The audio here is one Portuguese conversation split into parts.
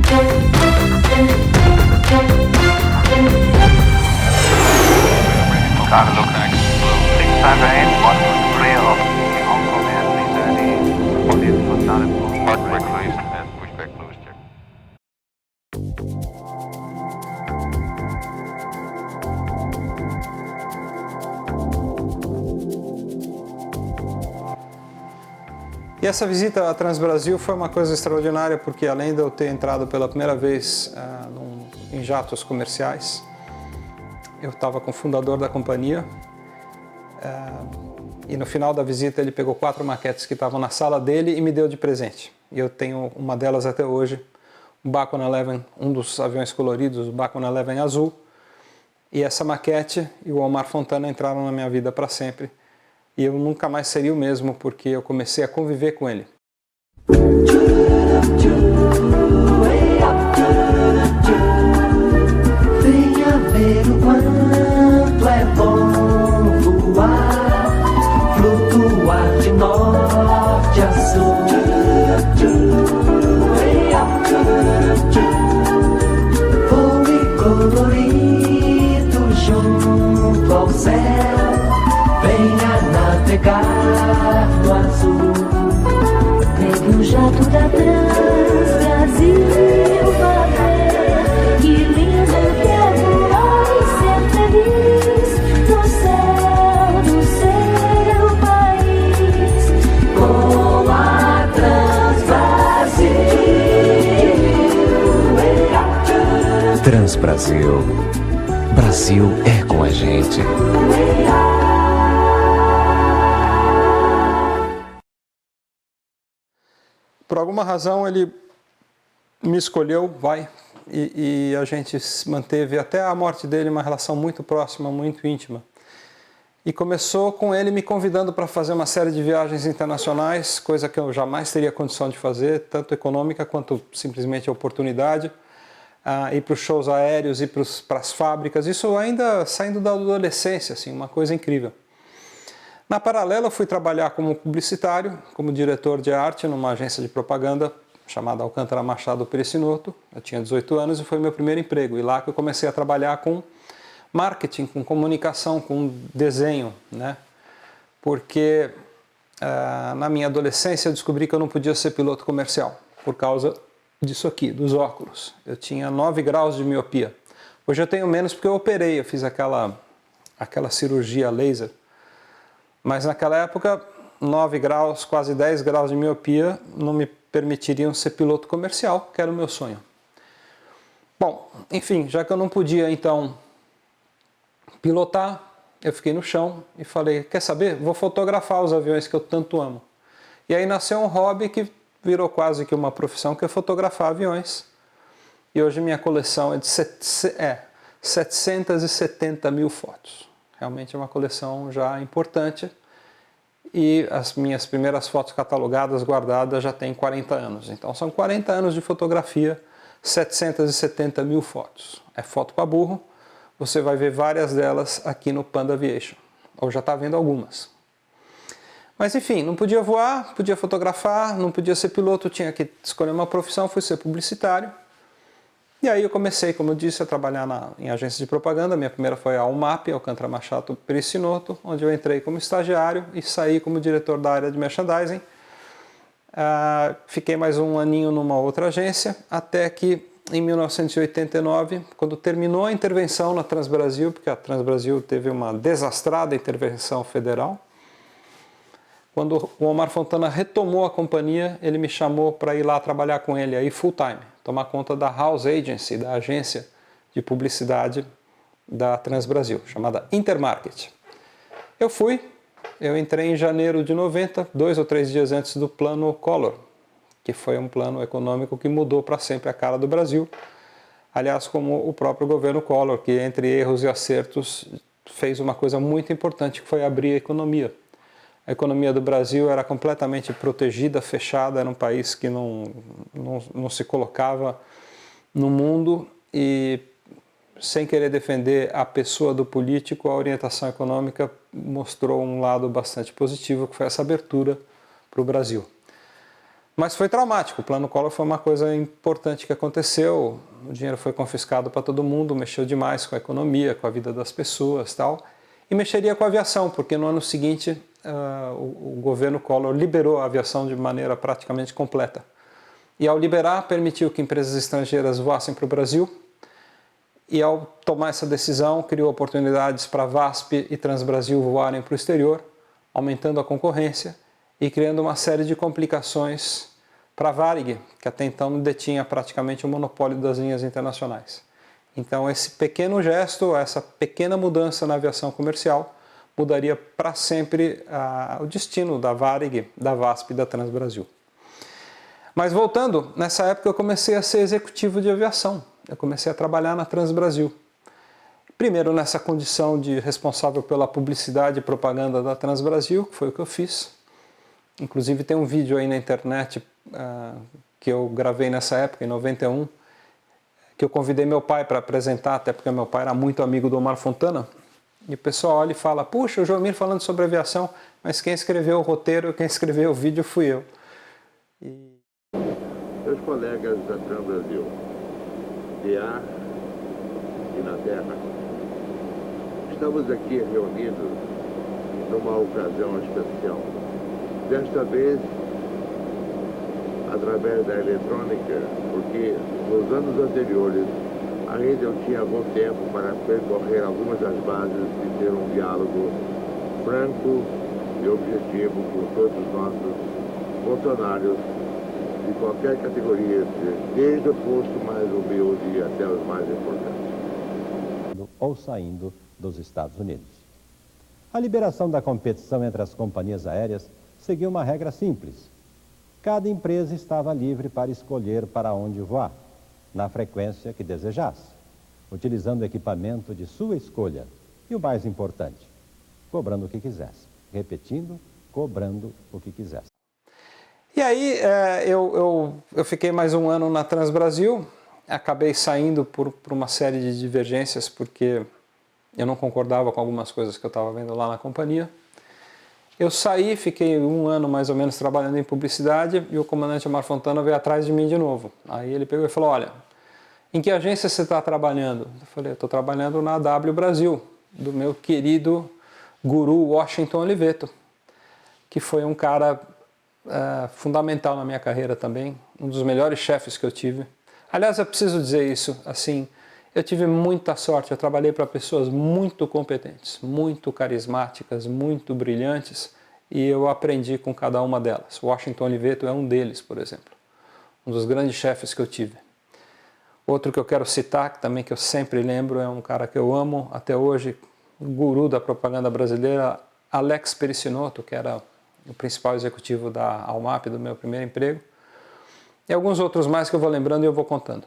Carlo Connect Blue 658, 123 of the Hong Kong Air 330, audience was not approved. Hardware closed and pushback closed check. E essa visita à Transbrasil foi uma coisa extraordinária, porque além de eu ter entrado pela primeira vez em jatos comerciais, eu estava com o fundador da companhia e no final da visita ele pegou 4 maquetes que estavam na sala dele e me deu de presente. E eu tenho uma delas até hoje, o Bacon 11, um dos aviões coloridos, o Bacon 11 azul. E essa maquete e o Omar Fontana entraram na minha vida para sempre. E eu nunca mais seria o mesmo, porque eu comecei a conviver com ele. Venha ver o quanto é bom voar, flutuar de norte a sul. Voe colorido junto ao céu, venha navegar no azul. Pegue um jato da Transbrasil, vá ver que lindo que é voar e ser feliz no céu do seu país. Com a Transbrasil. Transbrasil. Brasil é com a gente. Por alguma razão ele me escolheu, e a gente manteve até a morte dele uma relação muito próxima, muito íntima. E começou com ele me convidando para fazer uma série de viagens internacionais, coisa que eu jamais teria condição de fazer, tanto econômica quanto simplesmente a oportunidade, ir para os shows aéreos, ir para as fábricas, isso ainda saindo da adolescência, assim, uma coisa incrível. Na paralela, eu fui trabalhar como publicitário, como diretor de arte numa agência de propaganda chamada Alcântara Machado Perecinoto. Eu tinha 18 anos e foi meu primeiro emprego. E lá que eu comecei a trabalhar com marketing, com comunicação, com desenho, né? Porque na minha adolescência eu descobri que eu não podia ser piloto comercial por causa disso aqui, dos óculos. Eu tinha 9 graus de miopia. Hoje eu tenho menos porque eu operei, eu fiz aquela cirurgia laser. Mas naquela época, 9 graus, quase 10 graus de miopia não me permitiriam ser piloto comercial, que era o meu sonho. Bom, enfim, já que eu não podia então pilotar, eu fiquei no chão e falei, quer saber? Vou fotografar os aviões que eu tanto amo. E aí nasceu um hobby que virou quase que uma profissão, que é fotografar aviões. E hoje minha coleção é de 770 mil fotos. Realmente é uma coleção já importante e as minhas primeiras fotos catalogadas, guardadas, já tem 40 anos. Então são 40 anos de fotografia, 770 mil fotos. É foto para burro, você vai ver várias delas aqui no Panda Aviation, ou já está vendo algumas. Mas enfim, não podia voar, podia fotografar, não podia ser piloto, tinha que escolher uma profissão, fui ser publicitário. E aí eu comecei, como eu disse, a trabalhar em agência de propaganda. Minha primeira foi a UMAP, Alcântara Machado Perecinoto, onde eu entrei como estagiário e saí como diretor da área de merchandising. Fiquei mais um aninho numa outra agência, até que em 1989, quando terminou a intervenção na Transbrasil, porque a Transbrasil teve uma desastrada intervenção federal, quando o Omar Fontana retomou a companhia, ele me chamou para ir lá trabalhar com ele, aí full time, tomar conta da House Agency, da agência de publicidade da Transbrasil, chamada Intermarket. Eu fui, eu entrei em janeiro de 90, 2 ou 3 dias antes do plano Collor, que foi um plano econômico que mudou para sempre a cara do Brasil. Aliás, como o próprio governo Collor, que entre erros e acertos fez uma coisa muito importante, que foi abrir a economia. A economia do Brasil era completamente protegida, fechada, era um país que não se colocava no mundo e, sem querer defender a pessoa do político, a orientação econômica mostrou um lado bastante positivo, que foi essa abertura para o Brasil. Mas foi traumático, o Plano Collor foi uma coisa importante que aconteceu, o dinheiro foi confiscado para todo mundo, mexeu demais com a economia, com a vida das pessoas e tal, e mexeria com a aviação, porque no ano seguinte o governo Collor liberou a aviação de maneira praticamente completa. E ao liberar, permitiu que empresas estrangeiras voassem para o Brasil, e ao tomar essa decisão, criou oportunidades para a VASP e Transbrasil voarem para o exterior, aumentando a concorrência e criando uma série de complicações para a Varig, que até então detinha praticamente o monopólio das linhas internacionais. Então esse pequeno gesto, essa pequena mudança na aviação comercial, mudaria para sempre o destino da Varig, da VASP e da Transbrasil. Mas voltando, nessa época eu comecei a ser executivo de aviação, eu comecei a trabalhar na Transbrasil. Primeiro nessa condição de responsável pela publicidade e propaganda da Transbrasil, que foi o que eu fiz. Inclusive tem um vídeo aí na internet que eu gravei nessa época, em 91, que eu convidei meu pai para apresentar, até porque meu pai era muito amigo do Omar Fontana. E o pessoal olha e fala, puxa, o Jomir falando sobre aviação, mas quem escreveu o roteiro, quem escreveu o vídeo fui eu. Meus colegas da Transbrasil, de ar e na terra, estamos aqui reunidos numa ocasião especial. Desta vez, através da eletrônica, porque nos anos anteriores a rede não tinha algum tempo para percorrer algumas das bases e ter um diálogo franco e objetivo com todos os nossos funcionários de qualquer categoria, desde o posto mais humilde até os mais importantes. Ou saindo dos Estados Unidos. A liberação da competição entre as companhias aéreas seguiu uma regra simples. Cada empresa estava livre para escolher para onde voar, na frequência que desejasse, utilizando o equipamento de sua escolha e, o mais importante, cobrando o que quisesse. Repetindo, cobrando o que quisesse. E aí eu fiquei mais um ano na Transbrasil, acabei saindo por uma série de divergências, porque eu não concordava com algumas coisas que eu estava vendo lá na companhia. Eu saí, fiquei um ano mais ou menos trabalhando em publicidade e o comandante Omar Fontana veio atrás de mim de novo. Aí ele pegou e falou, olha, em que agência você está trabalhando? Eu falei, eu estou trabalhando na W Brasil, do meu querido guru Washington Oliveto, que foi um cara fundamental na minha carreira também, um dos melhores chefes que eu tive. Aliás, eu preciso dizer isso, assim, eu tive muita sorte, eu trabalhei para pessoas muito competentes, muito carismáticas, muito brilhantes, e eu aprendi com cada uma delas. Washington Oliveto é um deles, por exemplo, um dos grandes chefes que eu tive. Outro que eu quero citar, que também que eu sempre lembro, é um cara que eu amo até hoje, guru da propaganda brasileira, Alex Pericinotto, que era o principal executivo da Almap, do meu primeiro emprego, e alguns outros mais que eu vou lembrando e eu vou contando.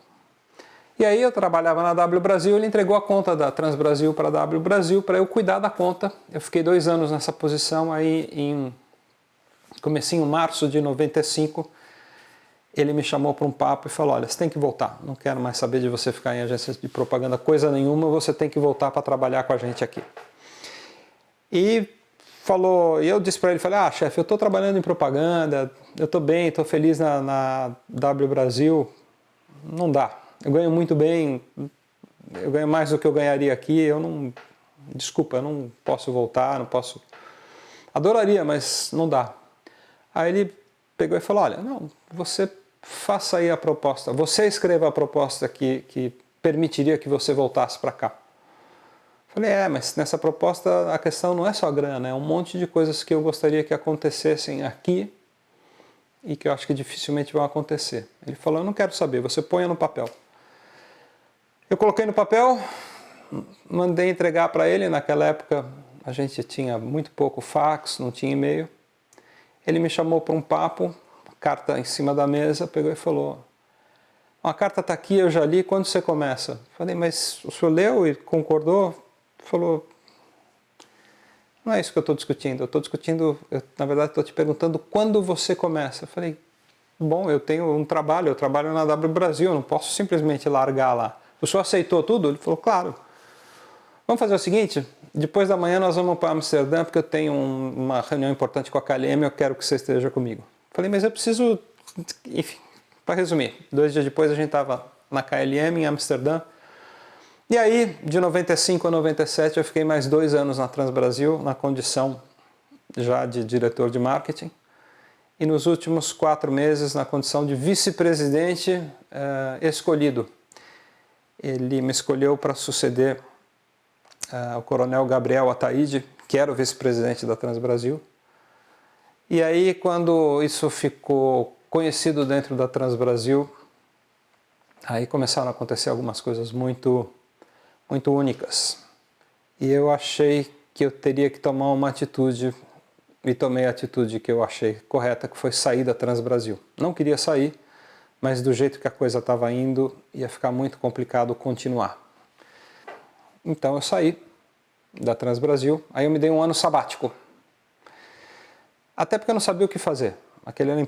E aí eu trabalhava na W Brasil, ele entregou a conta da Transbrasil para a W Brasil para eu cuidar da conta. Eu fiquei 2 anos nessa posição, aí comecinho em março de 95, ele me chamou para um papo e falou, olha, você tem que voltar, não quero mais saber de você ficar em agência de propaganda, coisa nenhuma, você tem que voltar para trabalhar com a gente aqui. E eu disse para ele, falei, chefe, eu estou trabalhando em propaganda, eu estou bem, estou feliz na W Brasil, não dá. Eu ganho muito bem, eu ganho mais do que eu ganharia aqui, desculpa, eu não posso voltar, não posso, adoraria, mas não dá. Aí ele pegou e falou, olha, não, você faça aí a proposta, você escreva a proposta que permitiria que você voltasse para cá. Falei, mas nessa proposta a questão não é só grana, é um monte de coisas que eu gostaria que acontecessem aqui e que eu acho que dificilmente vão acontecer. Ele falou, eu não quero saber, você ponha no papel. Eu coloquei no papel, mandei entregar para ele. Naquela época a gente tinha muito pouco fax, não tinha e-mail. Ele me chamou para um papo, carta em cima da mesa, pegou e falou, a carta está aqui, eu já li, quando você começa? Falei, mas o senhor leu e concordou? Falou, não é isso que eu estou discutindo, na verdade estou te perguntando quando você começa. Eu falei, bom, eu tenho um trabalho, eu trabalho na W Brasil, eu não posso simplesmente largar lá. O senhor aceitou tudo? Ele falou, claro. Vamos fazer o seguinte, depois da manhã nós vamos para Amsterdã, porque eu tenho uma reunião importante com a KLM, eu quero que você esteja comigo. Falei, mas eu preciso enfim, para resumir, 2 dias depois a gente estava na KLM em Amsterdã. E aí, de 95 a 97, eu fiquei mais 2 anos na Transbrasil, na condição já de diretor de marketing. E nos últimos 4 meses, na condição de vice-presidente escolhido. Ele me escolheu para suceder o coronel Gabriel Ataíde, que era o vice-presidente da Transbrasil. E aí, quando isso ficou conhecido dentro da Transbrasil, aí começaram a acontecer algumas coisas muito únicas. E eu achei que eu teria que tomar uma atitude, e tomei a atitude que eu achei correta, que foi sair da Transbrasil. Não queria sair, mas do jeito que a coisa estava indo, ia ficar muito complicado continuar. Então eu saí da Transbrasil, aí eu me dei um ano sabático. Até porque eu não sabia o que fazer. Aquele era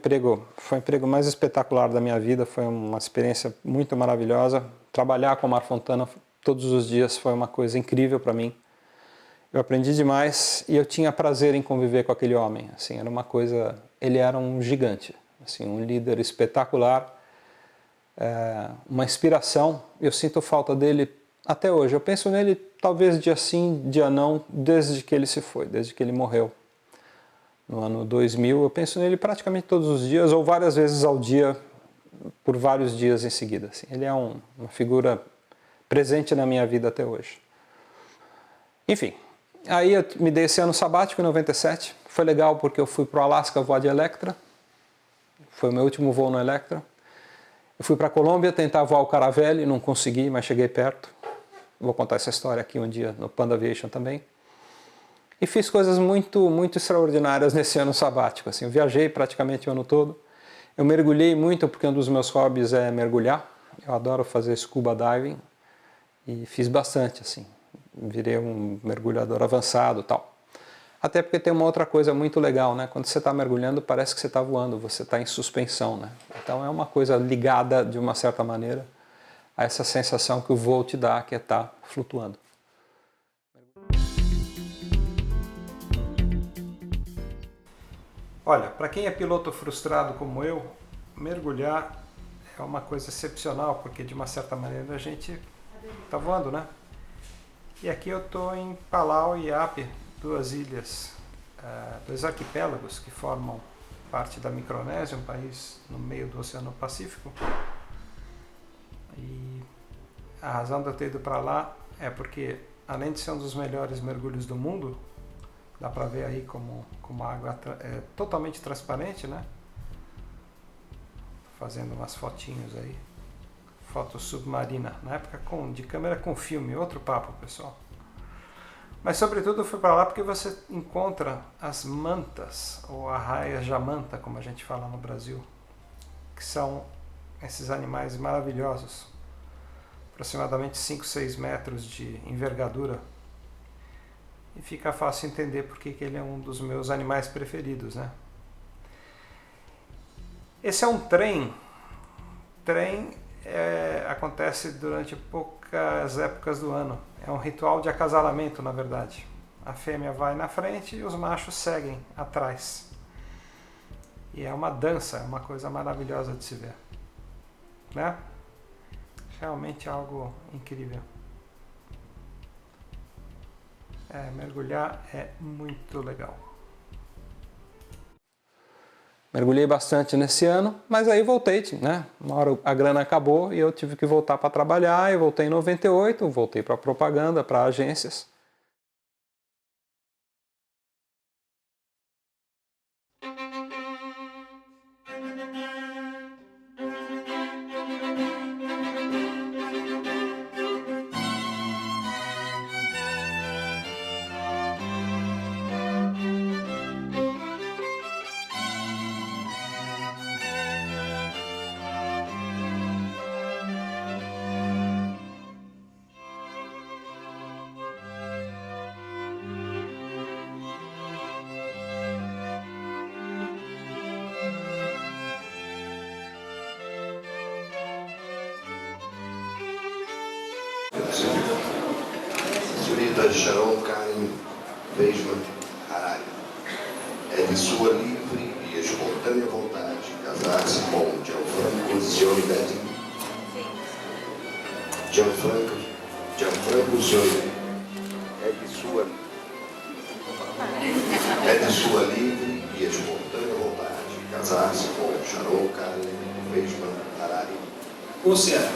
foi o emprego mais espetacular da minha vida, foi uma experiência muito maravilhosa. Trabalhar com o Mar Fontana todos os dias foi uma coisa incrível para mim. Eu aprendi demais e eu tinha prazer em conviver com aquele homem. Assim, era uma coisa, ele era um gigante, assim, um líder espetacular, uma inspiração. Eu sinto falta dele até hoje. Eu penso nele talvez dia sim, dia não, desde que ele se foi, desde que ele morreu. No ano 2000, eu penso nele praticamente todos os dias, ou várias vezes ao dia, por vários dias em seguida. Assim. Ele é uma figura presente na minha vida até hoje. Enfim, aí eu me dei esse ano sabático em 97. Foi legal porque eu fui para o Alasca voar de Electra. Foi o meu último voo no Electra. Eu fui para a Colômbia tentar voar o Caravelle, não consegui, mas cheguei perto. Vou contar essa história aqui um dia no Panda Aviation também. E fiz coisas muito extraordinárias nesse ano sabático. Assim, eu viajei praticamente o ano todo. Eu mergulhei muito porque um dos meus hobbies é mergulhar. Eu adoro fazer scuba diving e fiz bastante, assim. Virei um mergulhador avançado e tal. Até porque tem uma outra coisa muito legal, né? Quando você está mergulhando, parece que você está voando, você está em suspensão, né? Então é uma coisa ligada, de uma certa maneira, a essa sensação que o voo te dá, que é estar flutuando. Olha, para quem é piloto frustrado como eu, mergulhar é uma coisa excepcional, porque de uma certa maneira a gente está voando, né? E aqui eu estou em Palau e Iape, 2 ilhas, 2 arquipélagos que formam parte da Micronésia, um país no meio do Oceano Pacífico. E a razão de eu ter ido para lá é porque, além de ser um dos melhores mergulhos do mundo, dá para ver aí como a água é totalmente transparente, né? Fazendo umas fotinhos aí. Foto submarina. Na época de câmera com filme. Outro papo, pessoal. Mas sobretudo eu fui para lá porque você encontra as mantas, ou arraias jamanta, como a gente fala no Brasil, que são esses animais maravilhosos. Aproximadamente 5, 6 metros de envergadura. E fica fácil entender porque que ele é um dos meus animais preferidos, né? Esse é um trem. Acontece durante poucas épocas do ano. É um ritual de acasalamento, na verdade. A fêmea vai na frente e os machos seguem atrás. E é uma dança, é uma coisa maravilhosa de se ver, né? Realmente algo incrível. Mergulhar é muito legal. Mergulhei bastante nesse ano, mas aí voltei, né? Uma hora a grana acabou e eu tive que voltar para trabalhar. Eu voltei em 98, voltei para propaganda, para agências. Senhorita Sharon Karen Weisman Harari, é de sua livre e espontânea vontade que casar-se com Gianfranco Zioidetti. Gianfranco Zioidetti. É de sua livre e espontânea vontade casar-se com Sharon Karen Weisman Harari. Ou seja,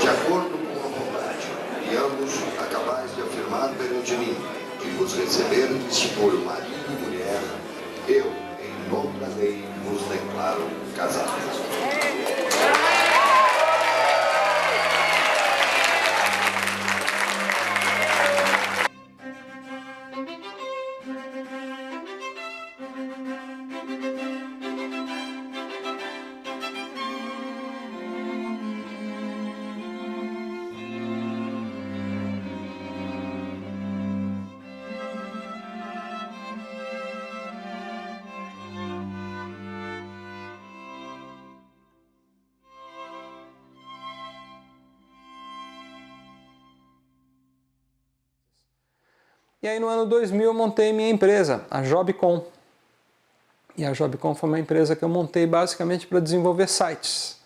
De acordo com a vontade, e ambos acabais de afirmar perante mim que vos receberdes por marido e mulher, eu, em nome da lei, vos declaro casados. E aí no ano 2000 eu montei minha empresa, a Jobcom. E a Jobcom foi uma empresa que eu montei basicamente para desenvolver sites.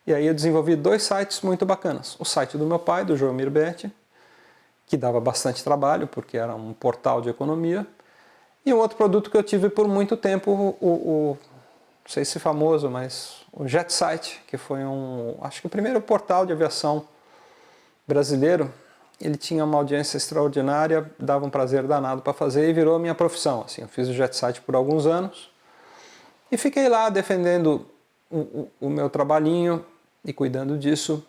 E aí eu desenvolvi 2 sites muito bacanas. O site do meu pai, do Joelmir Betti, que dava bastante trabalho, porque era um portal de economia. E um outro produto que eu tive por muito tempo, não sei se famoso, mas o JetSite, que foi acho que o primeiro portal de aviação brasileiro. Ele tinha uma audiência extraordinária, dava um prazer danado para fazer e virou a minha profissão. Assim, eu fiz o JetSite por alguns anos e fiquei lá defendendo o meu trabalhinho e cuidando disso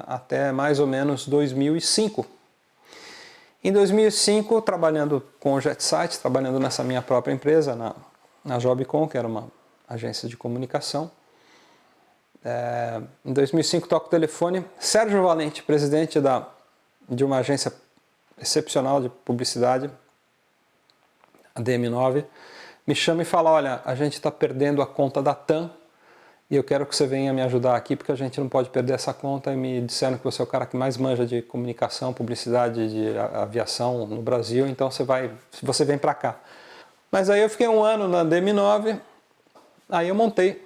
até mais ou menos 2005. Em 2005, trabalhando com o JetSite, trabalhando nessa minha própria empresa, na Jobcom, que era uma agência de comunicação. Em 2005 toco o telefone, Sérgio Valente, presidente de uma agência excepcional de publicidade, a DM9, me chama e fala: olha, a gente está perdendo a conta da TAM e eu quero que você venha me ajudar aqui porque a gente não pode perder essa conta, e me disseram que você é o cara que mais manja de comunicação, publicidade, de aviação no Brasil, então você vem para cá. Mas aí eu fiquei um ano na DM9, aí eu montei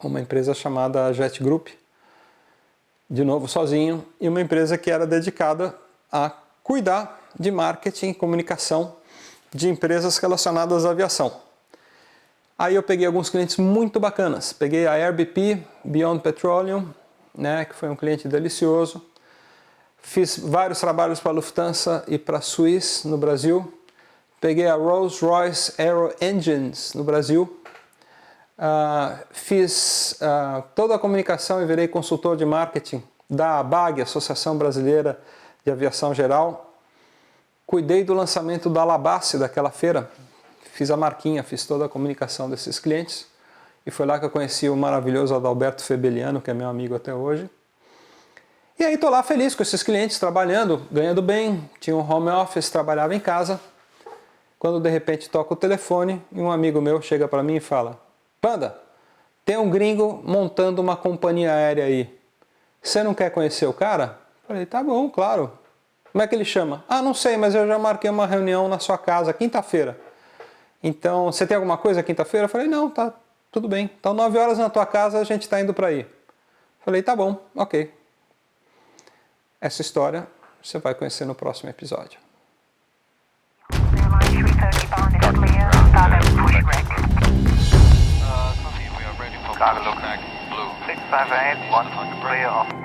uma empresa chamada Jet Group, de novo sozinho, e uma empresa que era dedicada a cuidar de marketing e comunicação de empresas relacionadas à aviação. Aí eu peguei alguns clientes muito bacanas. Peguei a AirBP, Beyond Petroleum, né, que foi um cliente delicioso. Fiz vários trabalhos para a Lufthansa e para a Swiss no Brasil. Peguei a Rolls-Royce Aero Engines no Brasil. Fiz toda a comunicação e virei consultor de marketing da ABAG, Associação Brasileira de Aviação Geral. Cuidei do lançamento da Alabace daquela feira, fiz a marquinha, fiz toda a comunicação desses clientes e foi lá que eu conheci o maravilhoso Adalberto Febeliano, que é meu amigo até hoje. E aí estou lá feliz com esses clientes, trabalhando, ganhando bem, tinha um home office, trabalhava em casa, quando de repente toca o telefone e um amigo meu chega para mim e fala: Panda, tem um gringo montando uma companhia aérea aí. Você não quer conhecer o cara? Falei, tá bom, claro. Como é que ele chama? Ah, não sei, mas eu já marquei uma reunião na sua casa, quinta-feira. Então, você tem alguma coisa quinta-feira? Falei, não, tá, tudo bem. Então, 9 horas na tua casa, a gente está indo para aí. Falei, tá bom, ok. Essa história você vai conhecer no próximo episódio. Cargo Blue 658, 1 clear of